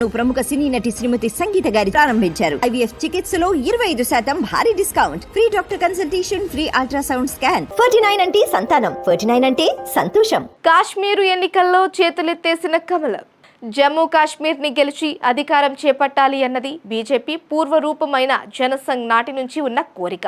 ప్రముఖ సినీ నటి శ్రీమతి సంగీత గారి ప్రారంభించారు. IVF చికిత్సలో 25% భారీ discount, free doctor consultation, free ultrasound scan. 49 అంటే సంతానం, 49 అంటే సంతోషం. కాశ్మీరు ఎన్నికల్లో చేతులెత్తేసిన కమలం. జమ్మూ కాశ్మీర్ ని గెలిచి అధికారం చేపట్టాలి అన్నది బీజేపీ పూర్వరూపమైన జనసంఘ్ నాటి నుంచి ఉన్న కోరిక.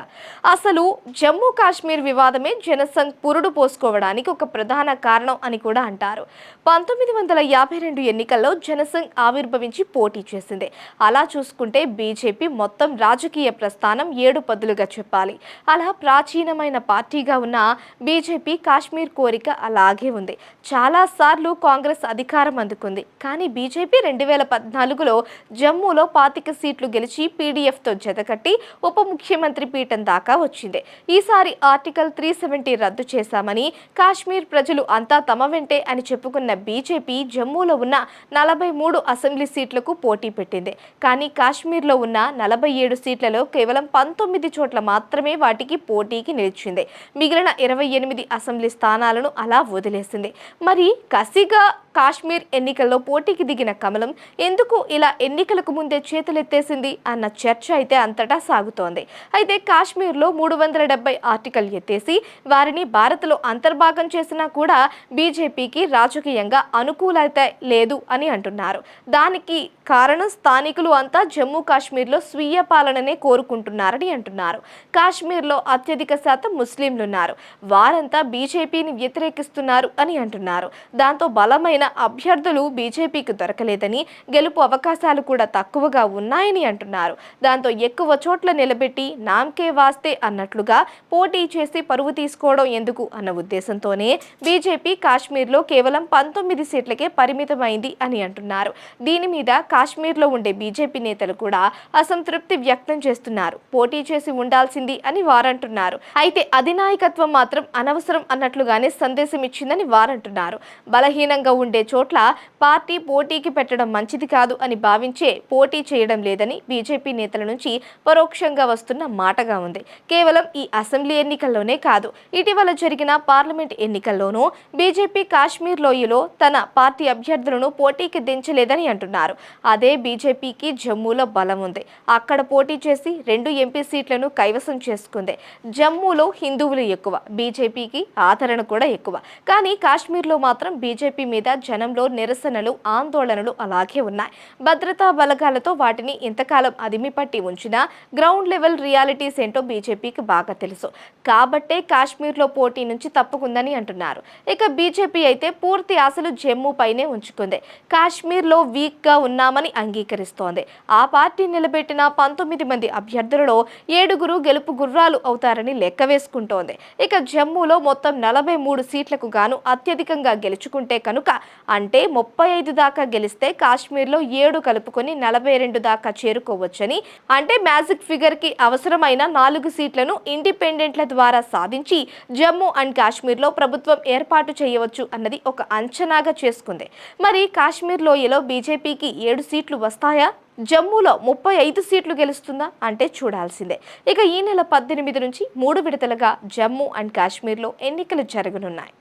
అసలు జమ్మూ కాశ్మీర్ వివాదమే జనసంఘ్ పురుడు పోసుకోవడానికి ఒక ప్రధాన కారణం అని కూడా అంటారు. 1952 ఎన్నికల్లో జనసంఘ్ ఆవిర్భవించి పోటీ చేసింది. అలా చూసుకుంటే బీజేపీ మొత్తం రాజకీయ ప్రస్థానం 7 పదులుగా చెప్పాలి. అలా ప్రాచీనమైన పార్టీగా ఉన్న బీజేపీ కాశ్మీర్ కోరిక అలాగే ఉంది. చాలా సార్లు కాంగ్రెస్ అధికారం అందుకుంది. కానీ బీజేపీ 2014లో జమ్మూలో 25 సీట్లు గెలిచి పీడీఎఫ్తో జతకట్టి ఉప ముఖ్యమంత్రి పీఠం దాకా వచ్చింది. ఈసారి ఆర్టికల్ 370 రద్దు చేశామని, కాశ్మీర్ ప్రజలు అంతా తమ వెంటే అని చెప్పుకున్న బీజేపీ జమ్మూలో ఉన్న 43 అసెంబ్లీ సీట్లకు పోటీ పెట్టింది. కానీ కాశ్మీర్లో ఉన్న 47 సీట్లలో కేవలం 19 చోట్ల మాత్రమే వాటికి పోటీకి నిలిచింది. మిగిలిన 28 అసెంబ్లీ స్థానాలను అలా వదిలేసింది. మరి కసిగా కాశ్మీర్ ఎన్నికల్లో పోటీకి దిగిన కమలం ఎందుకు ఇలా ఎన్నికలకు ముందే చేతులెత్తేసింది అన్న చర్చ అయితే అంతటా సాగుతోంది. అయితే కాశ్మీర్లో 370 ఆర్టికల్ ఎత్తేసి వారిని భారత్లో అంతర్భాగం చేసినా కూడా బీజేపీకి రాజకీయంగా అనుకూలత లేదు అని అంటున్నారు. దానికి కారణం స్థానికులు అంతా జమ్మూ కాశ్మీర్లో స్వీయ పాలననే కోరుకుంటున్నారని అంటున్నారు. కాశ్మీర్లో అత్యధిక శాతం ముస్లింలున్నారు. వారంతా బీజేపీని వ్యతిరేకిస్తున్నారు అని అంటున్నారు. దాంతో బలమైన అభ్యర్థులు బీజేపీకి దొరకలేదని, గెలుపు అవకాశాలు కూడా తక్కువగా ఉన్నాయని అంటున్నారు. దాంతో ఎక్కువ చోట్ల నిలబెట్టి నామ్కే వాస్తే అన్నట్లుగా పోటీ చేసి పరువు తీసుకోవడం ఎందుకు అన్న ఉద్దేశంతోనే బీజేపీ కాశ్మీర్లో కేవలం 19 సీట్లకే పరిమితమైంది అని అంటున్నారు. దీని మీద కాశ్మీర్లో ఉండే బీజేపీ నేతలు కూడా అసంతృప్తి వ్యక్తం చేస్తున్నారు. పోటీ చేసి ఉండాల్సింది అని వారంటున్నారు. అయితే అధినాయకత్వం మాత్రం అనవసరం అన్నట్లుగానే సందేశం ఇచ్చిందని వారంటున్నారు. బలహీనంగా ఉండే చోట్ల పార్టీ పోటీకి పెట్టడం మంచిది కాదు అని భావించే పోటీ చేయడం లేదని బీజేపీ నేతల నుంచి పరోక్షంగా వస్తున్న మాటగా ఉంది. కేవలం ఈ అసెంబ్లీ ఎన్నికల్లోనే కాదు, ఇటీవల జరిగిన పార్లమెంట్ ఎన్నికల్లోనూ బీజేపీ కాశ్మీర్ లోయలో తన పార్టీ అభ్యర్థులను పోటీకి దించలేదని అంటున్నారు. అదే బీజేపీకి జమ్మూలో బలం ఉంది. అక్కడ పోటీ చేసి 2 ఎంపీ సీట్లను కైవసం చేసుకుంది. జమ్మూలో హిందువులు ఎక్కువ, బీజేపీకి ఆదరణ కూడా ఎక్కువ. కానీ కాశ్మీర్లో మాత్రం బీజేపీ మీద జనంలో నిరసనలు, ఆందోళనలు అలాగే ఉన్నాయి. భద్రతా బలగాలతో వాటిని ఇంతకాలం అదిమిపట్టి ఉంచినా గ్రౌండ్ లెవెల్ రియాలిటీస్ ఏంటో బీజేపీకి బాగా తెలుసు. కాబట్టే కాశ్మీర్లో పోటీ నుంచి తప్పుకుందని అంటున్నారు. ఇక బీజేపీ అయితే పూర్తి ఆశలు జమ్మూ పైనే ఉంచుకుంది. కాశ్మీర్లో వీక్గా ఉన్నామని అంగీకరిస్తోంది. ఆ పార్టీ నిలబెట్టిన 19 మంది అభ్యర్థులలో 7 గెలుపు గుర్రాలు అవుతారని లెక్క వేసుకుంటోంది. ఇక జమ్మూలో మొత్తం 43 సీట్లకు గాను అత్యధికంగా గెలుచుకుంటే కనుక, అంటే 35 దాకా గెలిస్తే కాశ్మీర్లో 7 కలుపుకొని 42 దాకా చేరుకోవచ్చని, అంటే మ్యాజిక్ ఫిగర్ కి అవసరమైన 4 సీట్లను ఇండిపెండెంట్ల ద్వారా సాధించి జమ్మూ అండ్ కాశ్మీర్లో ప్రభుత్వం ఏర్పాటు చేయవచ్చు అన్నది ఒక అంచనాగా చేసుకుంది. మరి కాశ్మీర్ లోయలో బీజేపీకి 7 సీట్లు వస్తాయా? జమ్మూలో 35 సీట్లు గెలుస్తుందా అంటే చూడాల్సిందే. ఇక ఈ నెల 18 నుంచి 3 విడతలుగా జమ్మూ అండ్ కాశ్మీర్లో ఎన్నికలు జరగనున్నాయి.